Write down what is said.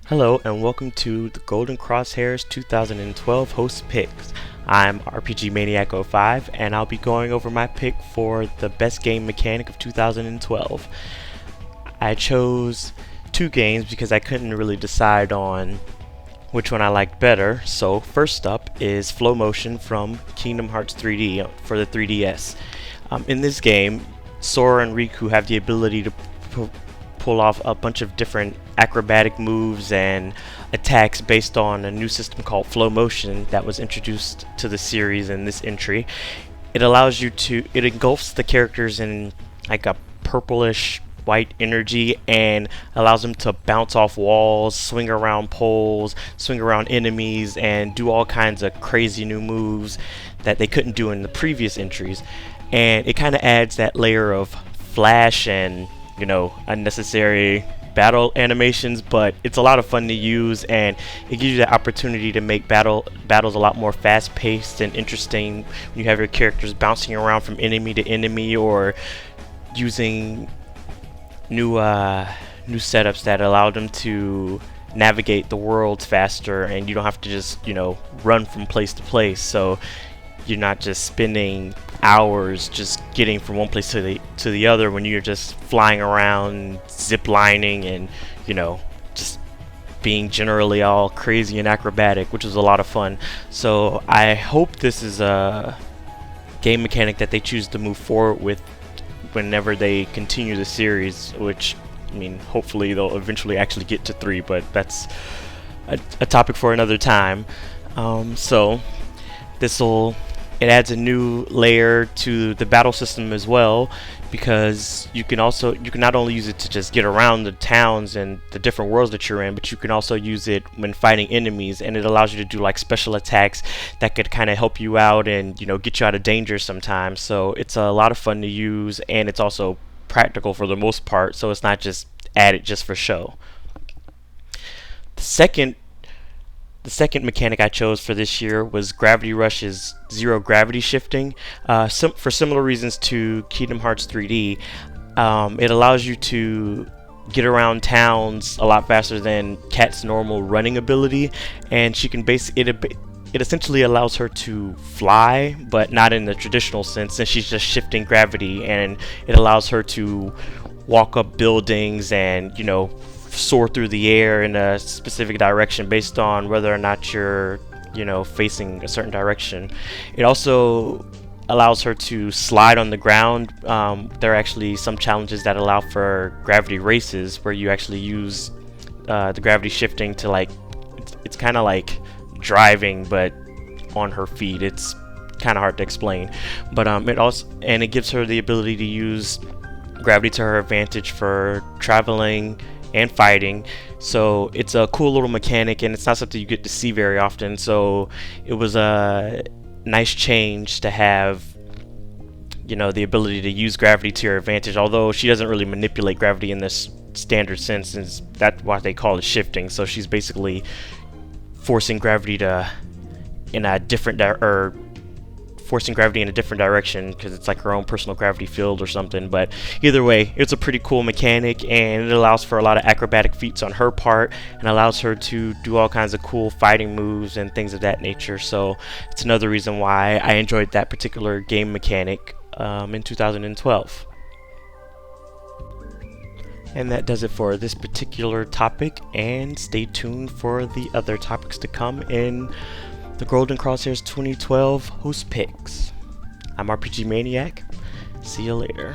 Hello and welcome to the Golden Crosshairs 2012 host picks. I'm RPG Maniac 05 and I'll be going over my pick for the best game mechanic of 2012. I chose two games because I couldn't really decide on which one I liked better. So first up is Flowmotion from Kingdom Hearts 3D for the 3DS. In this game, Sora and Riku have the ability to pull off a bunch of different acrobatic moves and attacks based on a new system called Flowmotion that was introduced to the series in this entry. It engulfs the characters in like a purplish white energy and allows them to bounce off walls, swing around poles, swing around enemies, and do all kinds of crazy new moves that they couldn't do in the previous entries. And it kind of adds that layer of flash and unnecessary battle animations, but it's a lot of fun to use, and it gives you the opportunity to make battles a lot more fast-paced and interesting when you have your characters bouncing around from enemy to enemy or using new setups that allow them to navigate the worlds faster, and you don't have to just run from place to place, so you're not just spending hours just getting from one place to the other when you're just flying around, zip lining, and just being generally all crazy and acrobatic, which was a lot of fun. So I hope this is a game mechanic that they choose to move forward with whenever they continue the series, which hopefully they'll eventually actually get to 3, but that's a topic for another time. So it adds a new layer to the battle system as well, because you can not only use it to just get around the towns and the different worlds that you're in, but you can also use it when fighting enemies, and it allows you to do like special attacks that could kind of help you out and get you out of danger sometimes. So it's a lot of fun to use, and it's also practical for the most part, so it's not just added just for show. The second mechanic I chose for this year was Gravity Rush's zero gravity shifting. For similar reasons to Kingdom Hearts 3D, it allows you to get around towns a lot faster than Kat's normal running ability, and she can it essentially allows her to fly, but not in the traditional sense, since she's just shifting gravity, and it allows her to walk up buildings and soar through the air in a specific direction based on whether or not you're facing a certain direction. It also allows her to slide on the ground. There are actually some challenges that allow for gravity races where you actually use the gravity shifting to it's kind of like driving but on her feet. It's kind of hard to explain, but it gives her the ability to use gravity to her advantage for traveling and fighting. So it's a cool little mechanic, and it's not something you get to see very often, so it was a nice change to have the ability to use gravity to your advantage, although she doesn't really manipulate gravity in this standard sense, since that's what they call it shifting. So she's basically forcing gravity in a different direction, because it's like her own personal gravity field or something. But either way, it's a pretty cool mechanic, and it allows for a lot of acrobatic feats on her part and allows her to do all kinds of cool fighting moves and things of that nature. So it's another reason why I enjoyed that particular game mechanic in 2012. And that does it for this particular topic, and stay tuned for the other topics to come in the Golden Crosshairs 2012 host picks. I'm RPG Maniac. See you later.